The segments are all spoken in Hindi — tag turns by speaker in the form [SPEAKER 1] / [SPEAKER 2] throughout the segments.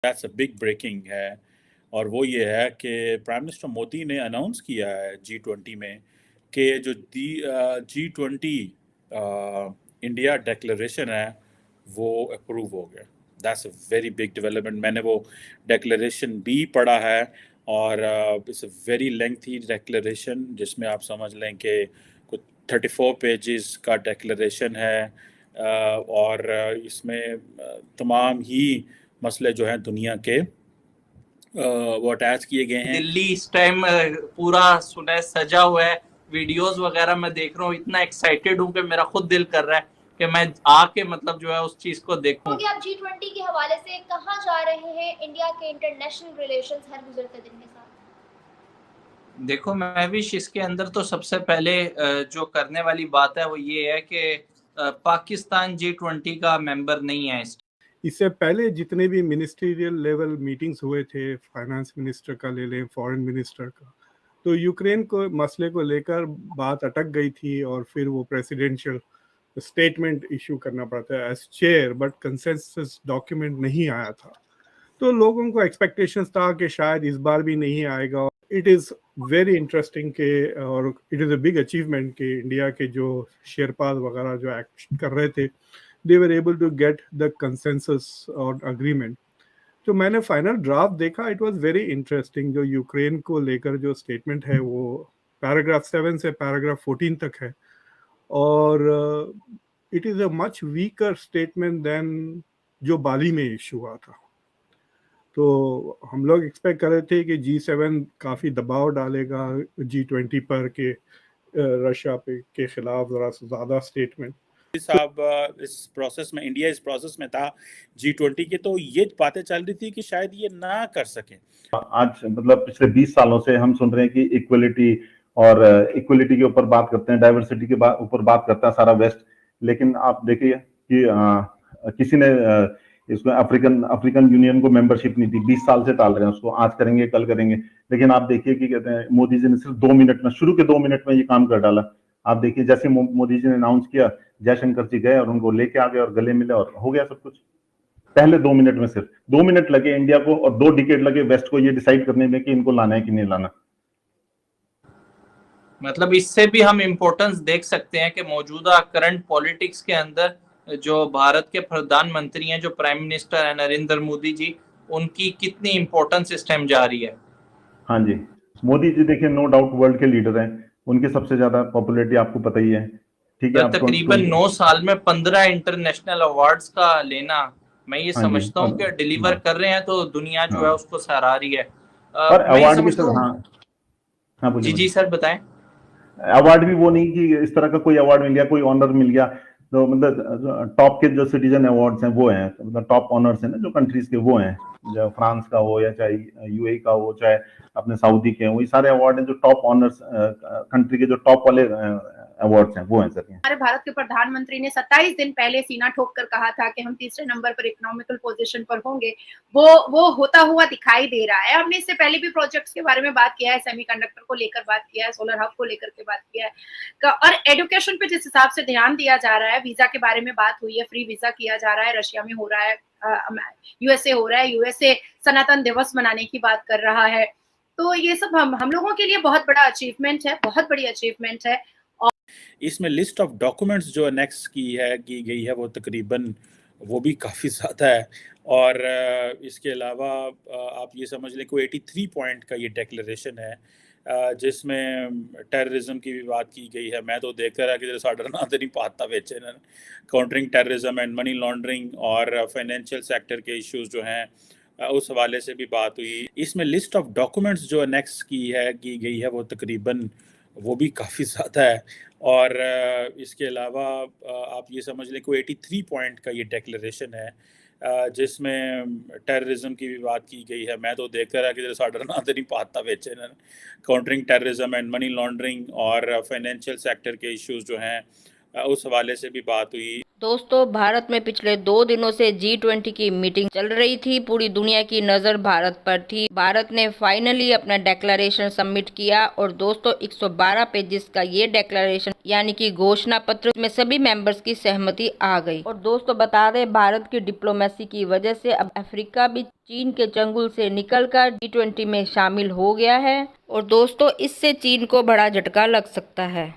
[SPEAKER 1] दैट्स अ बिग ब्रेकिंग है। और वो ये है कि प्राइम मिनिस्टर मोदी ने अनाउंस किया है G20 में कि जो G20 इंडिया डिक्लेरेशन है वो अप्रूव हो गया। That's a very big development. मैंने वो डिक्लेरेशन भी पढ़ा है और it's a very lengthy declaration जिसमें आप समझ लें कि कुछ 34 पेजेस का डिक्लेरेशन है। और इसमें तमाम ही मसले जो हैं दुनिया के वो अटैच किए गए हैं।
[SPEAKER 2] दिल्ली इस टाइम पूरा सुना सजा हुआ है। वीडियोस वगैरह मैं देख रहा हूँ, इतना एक्साइटेड हूँ कि मेरा खुद दिल कर रहा है कि मैं आके मतलब जो है उस चीज को देखूं।
[SPEAKER 3] क्योंकि आप G20 के हवाले से कहाँ जा रहे हैं इंडिया के इंटरनेशनल रिलेशंस हर गुजरते दिन के साथ?
[SPEAKER 2] देखो महविश, इसके अंदर तो सबसे पहले जो करने वाली बात है वो ये है कि पाकिस्तान G20 का मेंबर नहीं है।
[SPEAKER 4] इससे पहले जितने भी मिनिस्ट्रियल लेवल मीटिंग्स हुए थे, फाइनेंस मिनिस्टर का ले लें, फॉरेन मिनिस्टर का, तो यूक्रेन को मसले को लेकर बात अटक गई थी और फिर वो प्रेसिडेंशियल स्टेटमेंट इशू करना पड़ता है as chair, but consensus document नहीं आया था। तो लोगों को एक्सपेक्टेशंस था कि शायद इस बार भी नहीं आएगा। इट इज़ वेरी इंटरेस्टिंग के और it is a big achievement कि इंडिया के जो शेरपाल वगैरह जो एक्ट कर रहे थे, they were able to get the consensus or agreement. तो मैंने फाइनल ड्राफ्ट देखा, इट वाज वेरी इंटरेस्टिंग। जो यूक्रेन को लेकर जो स्टेटमेंट है वो पैराग्राफ 7 से पैराग्राफ 14 तक है और it is a much weaker statement than जो बाली में इशू हुआ था। तो हम लोग एक्सपेक्ट कर रहे थे कि G7 काफ़ी दबाव डालेगा G20 पर कि रशिया पे के खिलाफ ज़रा ज़्यादा स्टेटमेंट।
[SPEAKER 1] साहब इस प्रोसेस में, इंडिया इस प्रोसेस में था G20 के, तो ये बातें चल रही थी कि शायद ये ना कर सके।
[SPEAKER 5] आज मतलब पिछले 20 सालों से हम सुन रहे हैं कि इक्वलिटी और इक्वलिटी के ऊपर बात करते हैं, डाइवर्सिटी के ऊपर बात करता है सारा वेस्ट। लेकिन आप देखिए कि किसी ने इसमें अफ्रीकन यूनियन को मेंबरशिप नहीं थी, 20 साल से टाल रहे हैं उसको, आज करेंगे कल करेंगे। लेकिन आप देखिए कि कहते हैं मोदी जी ने सिर्फ 2 मिनट में, शुरू के 2 मिनट में ये काम कर डाला। आप देखिए जैसे मोदी जी ने अनाउंस किया, जयशंकर जी गए और उनको लेके आ गए और गले मिले और हो गया सब कुछ। पहले 2 मिनट में, सिर्फ 2 मिनट लगे इंडिया को और 2 डिकेड लगे वेस्ट को ये डिसाइड करने में कि इनको लाना है कि नहीं लाना।
[SPEAKER 2] मतलब इससे भी हम इम्पोर्टेंस देख सकते हैं कि मौजूदा करंट पॉलिटिक्स के अंदर जो भारत के प्रधानमंत्री हैं, जो प्राइम मिनिस्टर है नरेंद्र मोदी जी, उनकी कितनी इम्पोर्टेंस इस टाइम जा रही है।
[SPEAKER 5] हाँ जी, मोदी जी देखिए नो डाउट वर्ल्ड के लीडर हैं, उनकी सबसे ज्यादा पॉपुलैरिटी आपको पता ही है। ठीक है,
[SPEAKER 2] तकरीबन 9 साल में 15 इंटरनेशनल अवार्ड्स का लेना, मैं ये समझता हूँ कि डिलीवर कर रहे हैं तो दुनिया जो है उसको सराह रही है।
[SPEAKER 5] और
[SPEAKER 2] मैं ये
[SPEAKER 5] अवार्ड भी
[SPEAKER 2] समझता हूँ।
[SPEAKER 5] हाँ बोलिए।
[SPEAKER 2] जी सर बताएं।
[SPEAKER 5] अवार्ड भी वो नहीं कि इस तरह का कोई अवार्ड मिल गया, कोई ऑनर मिल गया, तो मतलब टॉप के जो सिटीजन अवार्ड्स हैं वो हैं, मतलब टॉप ऑनर्स हैं ना जो कंट्रीज के, वो हैं, जो फ्रांस का हो या चाहे यूएई का हो, चाहे अपने सऊदी के हो, ये सारे अवार्ड हैं जो टॉप ऑनर्स कंट्री के जो टॉप वाले अवार्ड्स हैं वो हैं सर।
[SPEAKER 6] हमारे भारत के प्रधानमंत्री ने 27 दिन पहले सीना ठोक कर कहा था कि हम तीसरे नंबर पर इकोनॉमिकल पोजीशन पर होंगे, वो होता हुआ दिखाई दे रहा है। हमने इससे पहले भी प्रोजेक्ट्स के बारे में बात किया है, सेमीकंडक्टर को लेकर बात किया है, सोलर हब को लेकर के बात किया है, और एजुकेशन पे जिस हिसाब से ध्यान दिया जा रहा है, वीजा के बारे में बात हुई है, फ्री वीजा किया जा रहा है, रशिया में हो रहा है, यूएसए हो रहा है, यूएसए सनातन दिवस मनाने की बात कर रहा है। तो ये सब हम लोगों के लिए बहुत बड़ा अचीवमेंट है, बहुत बड़ी अचीवमेंट है।
[SPEAKER 1] इसमें लिस्ट ऑफ डॉक्यूमेंट्स जो अनेक्स की गई है वो तकरीबन वो भी काफ़ी ज़्यादा है। और इसके अलावा आप ये समझ लें कोई 83 पॉइंट का ये डिक्लेरेशन है जिसमें टेररिज्म की भी बात की गई है। मैं तो देख रहा कि साढ़ा ना तो नहीं पाता बेचे countering terrorism and money laundering और फाइनेंशियल सेक्टर के इश्यूज जो हैं उस हवाले से भी बात हुई। इसमें लिस्ट ऑफ डॉक्यूमेंट्स जो अनेक्स की गई है वो तकरीबन वो भी काफ़ी ज़्यादा है। और इसके अलावा आप ये समझ लें कोई 83 पॉइंट का ये डिक्लेरेशन है जिसमें टेररिज्म की भी बात की गई है। मैं तो देख रहा कि साढ़ा ना तो नहीं पाता बेचे countering terrorism and money laundering और फाइनेंशियल सेक्टर के इश्यूज जो हैं उस हवाले से भी बात हुई।
[SPEAKER 7] दोस्तों, भारत में पिछले 2 दिनों से G20 की मीटिंग चल रही थी। पूरी दुनिया की नजर भारत पर थी। भारत ने फाइनली अपना डिक्लेरेशन सबमिट किया और दोस्तों 112 पेजेस का ये डिक्लेरेशन यानी कि घोषणा पत्र में सभी मेंबर्स की सहमति आ गई। और दोस्तों बता दें, भारत की डिप्लोमेसी की वजह से अब अफ्रीका भी चीन के चंगुल से निकलकर G20 में शामिल हो गया है। और दोस्तों इससे चीन को बड़ा झटका लग सकता है।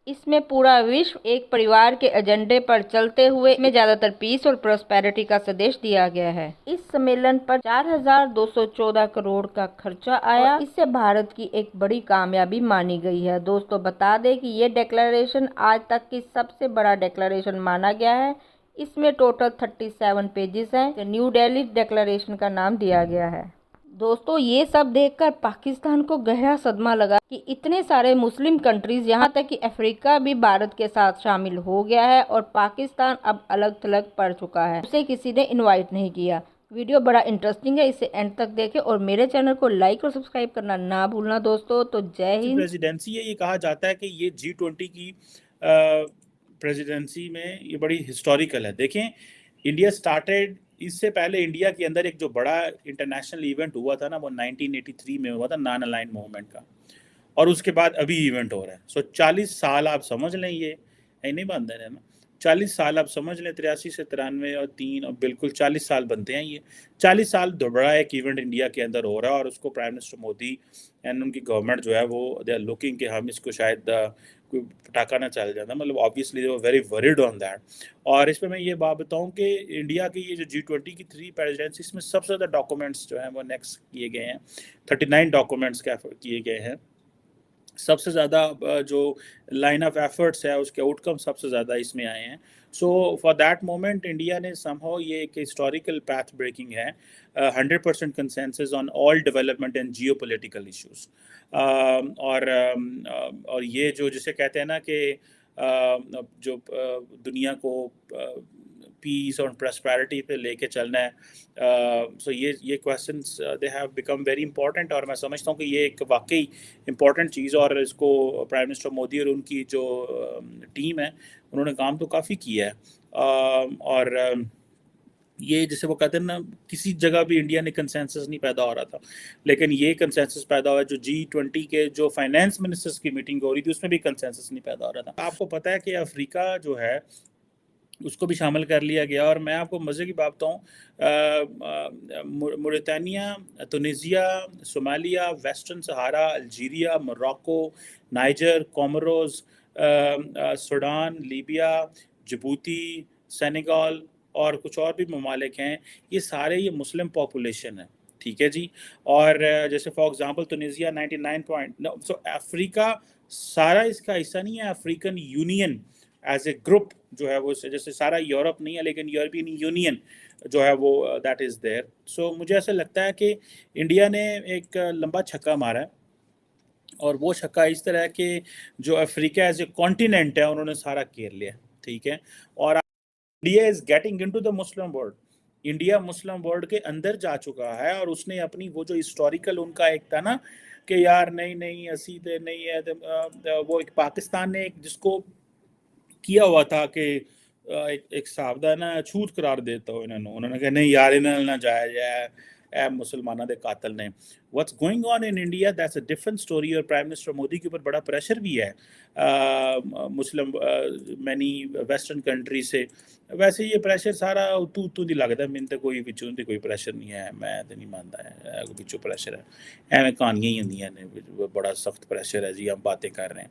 [SPEAKER 7] इसमें पूरा विश्व एक परिवार के एजेंडे पर चलते हुए इसमें ज्यादातर पीस और प्रोस्पेरिटी का संदेश दिया गया है। इस सम्मेलन पर 4,214 करोड़ का खर्चा आया। इससे भारत की एक बड़ी कामयाबी मानी गई है। दोस्तों बता दें कि ये डिक्लेरेशन आज तक की सबसे बड़ा डिक्लेरेशन माना गया है। इसमें टोटल 37 पेजेस हैं। न्यू दिल्ली डिक्लेरेशन का नाम दिया गया है। दोस्तों ये सब देखकर पाकिस्तान को गहरा सदमा लगा कि इतने सारे मुस्लिम कंट्रीज, यहाँ तक कि अफ्रीका भी भारत के साथ शामिल हो गया है और पाकिस्तान अब अलग थलग पड़ चुका है। उसे किसी ने इनवाइट नहीं किया। वीडियो बड़ा इंटरेस्टिंग है, इसे एंड तक देखें और मेरे चैनल को लाइक और सब्सक्राइब करना ना भूलना दोस्तों। तो जय हिंद।
[SPEAKER 1] प्रेसिडेंसी है, ये कहा जाता है कि ये G20 की प्रेसिडेंसी में ये बड़ी हिस्टोरिकल है। देखें, इंडिया स्टार्टेड, इससे पहले इंडिया के अंदर एक जो बड़ा इंटरनेशनल इवेंट हुआ था ना, वो 1983 में हुआ था, नॉन अलाइंड मूवमेंट का, और उसके बाद अभी इवेंट हो रहा है। सो 40 साल आप समझ लें, ये नहीं बनते हैं ना, 40 साल आप समझ लें, 83 से 93 और 3 और बिल्कुल 40 साल बनते हैं। ये 40 साल दोबारा एक इवेंट इंडिया के अंदर हो रहा है और उसको प्राइम मिनिस्टर मोदी एंड उनकी गवर्नमेंट जो है वो दे आर लुकिंग कि हम इसको शायद कोई पटाखा ना चल जाता, मतलब obviously they were very worried on that. और इस पर मैं ये बात बताऊं कि इंडिया की ये जो G20 की 3 प्रेसिडेंसीज में सबसे ज़्यादा डॉक्यूमेंट्स जो हैं वो नेक्स्ट किए गए हैं। 39 डॉक्यूमेंट्स किए गए हैं। सबसे ज़्यादा जो लाइन ऑफ एफर्ट्स है उसके आउटकम सबसे ज़्यादा इसमें आए हैं। So for that moment India ने समहाउ ये एक हिस्टोरिकल पैथ ब्रेकिंग है, 100% consensus on all development and geo political issues. और ये जो जिसे कहते हैं ना कि जो दुनिया को पीस और प्रॉस्पेरिटी पे लेके चलना है, सो ये questions they have become very important. और मैं समझता हूँ कि ये एक वाकई इंपॉर्टेंट चीज़, और इसको प्राइम मिनिस्टर मोदी और उनकी जो टीम है उन्होंने काम तो काफ़ी किया है। और ये जैसे वो कहते हैं ना, किसी जगह भी इंडिया ने कंसेंसस नहीं पैदा हो रहा था, लेकिन ये कंसेंसस पैदा हुआ है। जो G20 के जो फाइनेंस मिनिस्टर्स की मीटिंग हो रही थी उसमें भी कंसेंसस नहीं पैदा हो रहा था। आपको पता है कि अफ्रीका जो है उसको भी शामिल कर लिया गया। और मैं आपको मज़े की बात बताऊँ, Mauritania, Tunisia, Somalia, Western Sahara, Algeria, Morocco, Niger, Comoros, Sudan, Libya, Djibouti, Senegal और कुछ और भी ममालिक हैं। ये सारे ये मुस्लिम पॉपुलेशन है, ठीक है जी। और जैसे for example Tunisia 99.9, so Africa सारा इसका हिस्सा नहीं है। African Union as a group जो है वो, जैसे सारा यूरोप नहीं है लेकिन यूरोपियन यूनियन जो है वो दैट इज़ देयर। सो मुझे ऐसा लगता है कि इंडिया ने एक लंबा छक्का मारा है, और वो छक्का इस तरह है कि जो अफ्रीका एज ए कॉन्टिनेंट है उन्होंने सारा घेर लिया, ठीक है। और India is getting into the Muslim world, India Muslim world के अंदर जा चुका है। और उसने अपनी वो जो हिस्टोरिकल उनका एक था ना कि यार नहीं असी तो नहीं है, वो एक पाकिस्तान ने एक जिसको किया हुआ था कि एक सावधान छूत करार देता हो उन्होंने कहा नहीं यार इन्होंने ना जाया जाए मुसलमाना दे कातल ने। What's going on in India, that's a different story. और प्राइम मिनिस्टर मोदी के ऊपर बड़ा प्रेशर भी है मुस्लिम मैनी वेस्टर्न कंट्री से। वैसे ये प्रेशर सारा तू नहीं लगता, मैंने तो कोई पिछों तो कोई प्रेशर नहीं है, मैं तो नहीं मानता है कोई पिछों प्रेशर है। एवं कहानियाँ ही होंदियां ने, बड़ा सख्त प्रेशर है जी, हम बातें कर रहे हैं।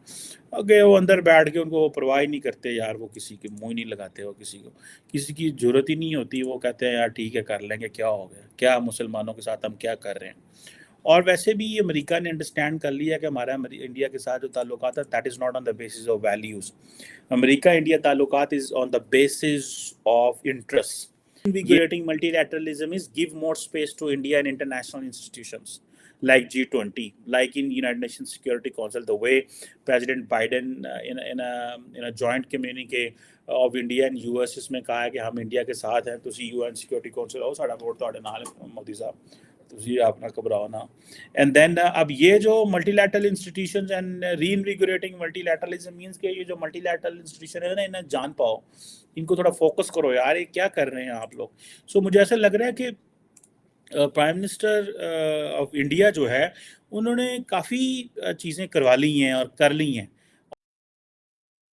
[SPEAKER 1] अगे वो अंदर बैठ के उनको परवाह ही नहीं करते यार, वो किसी के मुँह नहीं लगाते, वो किसी की जरूरत ही नहीं होती। वो कहते हैं यार ठीक है कर लेंगे, क्या हो गया, क्या मुसलमानों के साथ हम क्या कर रहे हैं। और वैसे भी अमेरिका ने अंडरस्टैंड कर लिया कि हमारा इंडिया के साथ जो ताल्लुकात है that is not on the basis of values. America India ताल्लुकात is on the basis of interest. Invigorating multilateralism is give more space to India and international institutions like G20, like in United Nations Security Council. The way President Biden in a joint communique of India and US इसमें कहा है कि हम इंडिया के साथ हैं, तो UN Security Council आओ साड़ा वोट ਤੁਹਾਡੇ ਨਾਲ मोदी साहब ਤੁਸੀਂ ਆਪਣਾ ਘਬਰਾਓ ਨਾ। एंड देन अब ये जो multilateral institutions and reinvigorating multilateralism means के ये जो मल्टीलैटरल इंस्टीट्यूशन है ना, इन्हें जान पाओ, इनको थोड़ा फोकस करो यार, ये क्या कर रहे हैं आप लोग। सो मुझे ऐसा लग रहा है कि प्राइम मिनिस्टर ऑफ इंडिया जो है उन्होंने काफ़ी चीज़ें करवा ली हैं और कर ली हैं।